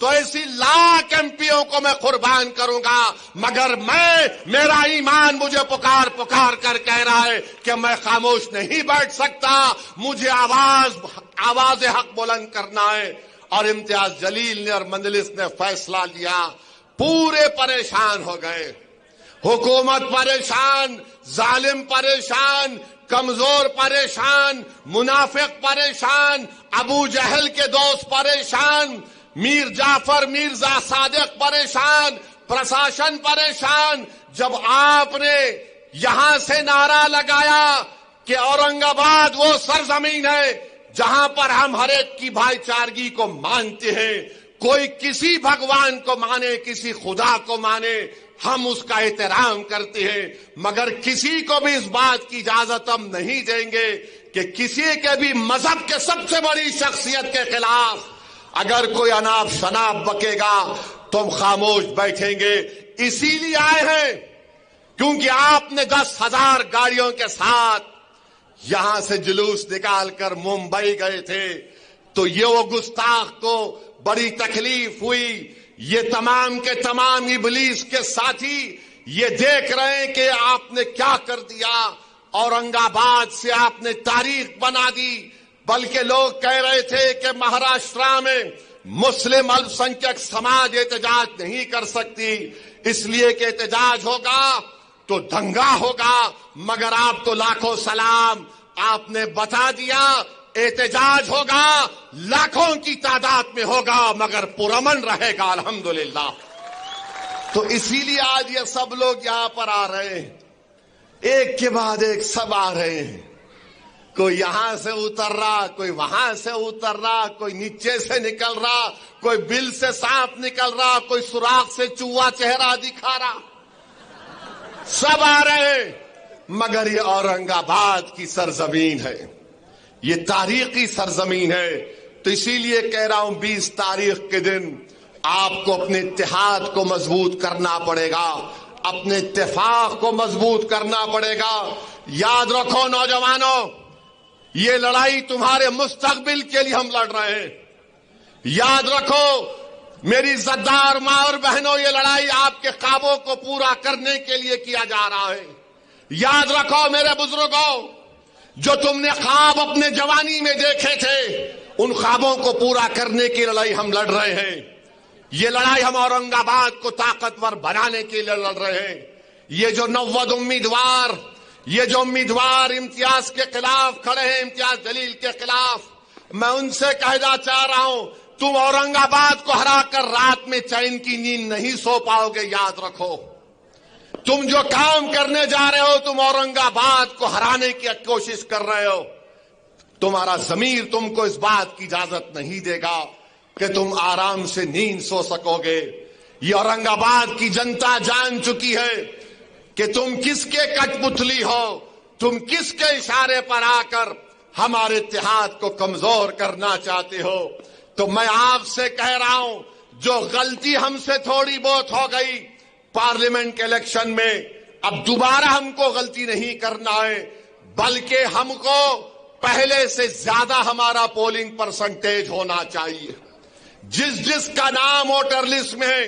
تو ایسی لاکھ ایم پیوں کو میں قربان کروں گا، مگر میرا ایمان مجھے پکار پکار کر کہہ رہا ہے کہ میں خاموش نہیں بیٹھ سکتا، مجھے آواز حق بلند کرنا ہے۔ اور امتیاز جلیل نے اور مجلس نے فیصلہ لیا، پورے پریشان ہو گئے، حکومت پریشان، ظالم پریشان، کمزور پریشان، منافق پریشان، ابو جہل کے دوست پریشان، میر جعفر مرزا صادق پریشان، پرشاسن پریشان۔ جب آپ نے یہاں سے نعرہ لگایا کہ اورنگ آباد وہ سرزمین ہے جہاں پر ہم ہر ایک کی بھائی چارگی کو مانتے ہیں، کوئی کسی بھگوان کو مانے، کسی خدا کو مانے، ہم اس کا احترام کرتے ہیں، مگر کسی کو بھی اس بات کی اجازت ہم نہیں دیں گے کہ کسی کے بھی مذہب کے سب سے بڑی شخصیت کے خلاف اگر کوئی اناپ شناپ بکے گا تو ہم خاموش بیٹھیں گے۔ اسی لیے آئے ہیں کیونکہ آپ نے 10,000 گاڑیوں کے ساتھ یہاں سے جلوس نکال کر ممبئی گئے تھے، تو یہ وہ گستاخ کو بڑی تکلیف ہوئی۔ یہ تمام کے تمام ابلیس کے ساتھی یہ دیکھ رہے ہیں کہ آپ نے کیا کر دیا، اورنگ آباد سے آپ نے تاریخ بنا دی۔ بلکہ لوگ کہہ رہے تھے کہ مہاراشٹر میں مسلم الپ سنکھیک سماج احتجاج نہیں کر سکتی، اس لیے کہ احتجاج ہوگا تو دنگا ہوگا، مگر آپ کو لاکھوں سلام، آپ نے بتا دیا احتجاج ہوگا، لاکھوں کی تعداد میں ہوگا، مگر پرامن رہے گا الحمدللہ۔ تو اسی لیے آج یہ سب لوگ یہاں پر آ رہے ہیں، ایک کے بعد ایک سب آ رہے ہیں، کوئی یہاں سے اتر رہا، کوئی وہاں سے اتر رہا، کوئی نیچے سے نکل رہا، کوئی بل سے سانپ نکل رہا، کوئی سوراخ سے چوہا چہرہ دکھا رہا، سب آ رہے ہیں، مگر یہ اورنگ آباد کی سرزمین ہے، یہ تاریخی سرزمین ہے۔ تو اسی لیے کہہ رہا ہوں 20 تاریخ کے دن آپ کو اپنے اتحاد کو مضبوط کرنا پڑے گا، اپنے اتفاق کو مضبوط کرنا پڑے گا۔ یاد رکھو نوجوانوں، یہ لڑائی تمہارے مستقبل کے لیے ہم لڑ رہے ہیں۔ یاد رکھو میری زدار ماں اور بہنوں، یہ لڑائی آپ کے خوابوں کو پورا کرنے کے لیے کیا جا رہا ہے۔ یاد رکھو میرے بزرگوں، جو تم نے خواب اپنے جوانی میں دیکھے تھے، ان خوابوں کو پورا کرنے کی لڑائی ہم لڑ رہے ہیں۔ یہ لڑائی ہم اورنگ آباد کو طاقتور بنانے کے لیے لڑ رہے ہیں۔ یہ جو 90 امیدوار، یہ جو امیدوار امتیاز کے خلاف کھڑے ہیں، امتیاز جلیل کے خلاف، میں ان سے کہنا چاہ رہا ہوں تم اورنگ آباد کو ہرا کر رات میں چین کی نیند نہیں سو پاؤ گے۔ یاد رکھو تم جو کام کرنے جا رہے ہو، تم اورنگ آباد کو ہرانے کی کوشش کر رہے ہو، تمہارا ضمیر تم کو اس بات کی اجازت نہیں دے گا کہ تم آرام سے نیند سو سکو گے۔ یہ اورنگ آباد کی جنتا جان چکی ہے کہ تم کس کے کٹ پتلی ہو، تم کس کے اشارے پر آ کر ہمارے اتحاد کو کمزور کرنا چاہتے ہو۔ تو میں آپ سے کہہ رہا ہوں، جو غلطی ہم سے تھوڑی بہت ہو گئی پارلیمنٹ کے الیکشن میں، اب دوبارہ ہم کو غلطی نہیں کرنا ہے، بلکہ ہم کو پہلے سے زیادہ ہمارا پولنگ پرسنٹیج ہونا چاہیے۔ جس کا نام ووٹر لسٹ میں ہے،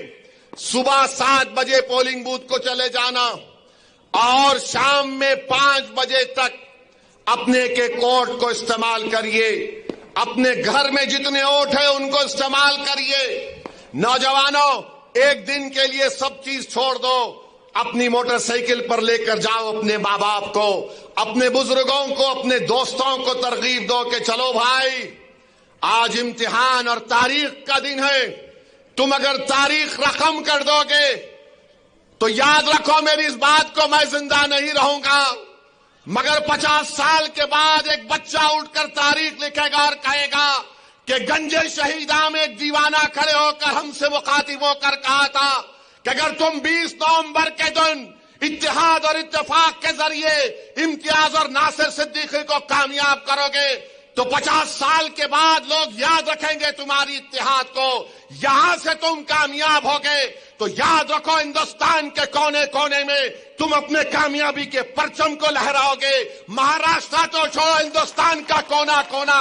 صبح 7 بجے پولنگ بوتھ کو چلے جانا اور شام میں 5 بجے تک اپنے کے کوٹ کو استعمال کریے، اپنے گھر میں جتنے ووٹ ہیں ان کو استعمال کریے۔ نوجوانوں، ایک دن کے لیے سب چیز چھوڑ دو، اپنی موٹر سائیکل پر لے کر جاؤ اپنے ماں باپ کو، اپنے بزرگوں کو، اپنے دوستوں کو ترغیب دو کہ چلو بھائی، آج امتحان اور تاریخ کا دن ہے، تم اگر تاریخ رقم کر دو گے تو یاد رکھو میری اس بات کو، میں زندہ نہیں رہوں گا، مگر 50 سال کے بعد ایک بچہ اٹھ کر تاریخ لکھے گا اور کہے گا کہ گنجے شہیداں میں ایک دیوانہ کھڑے ہو کر ہم سے مخاطب ہو کر کہا تھا کہ اگر تم 20 نومبر کے دن اتحاد اور اتفاق کے ذریعے امتیاز اور ناصر صدیقی کو کامیاب کرو گے تو 50 سال کے بعد لوگ یاد رکھیں گے تمہاری اتحاد کو، یہاں سے تم کامیاب ہو گئے تو یاد رکھو ہندوستان کے کونے کونے میں تم اپنے کامیابی کے پرچم کو لہراؤ گے۔ مہاراشٹر تو چھوڑو، ہندوستان کا کونا کونا